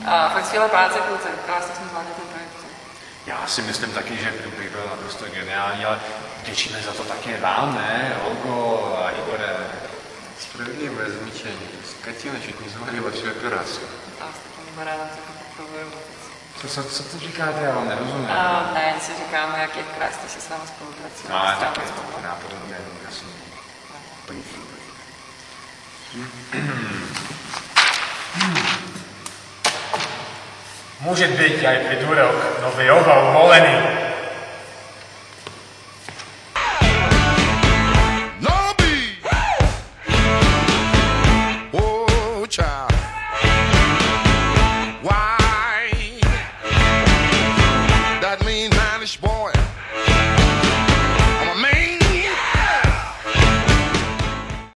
A fakt skvělá práce, kluci. Krásně jsme zvládli ten projekt. Já si myslím taky, že bych byl naprosto geniální, ale vděčíme za to také vám, ne? Olgo a Igore. Справедливое замечание. Скотина чуть не завалила всю операцию. A s takým barádem se poprvé. Co to říkáte, já vám nerozumím. Ne, jen si říkáme, jak je krásně se s vámi spolupracuje. No, tak je to nápodobně, jasně. Môže byť aj pred úrok, no vy oba uvolení.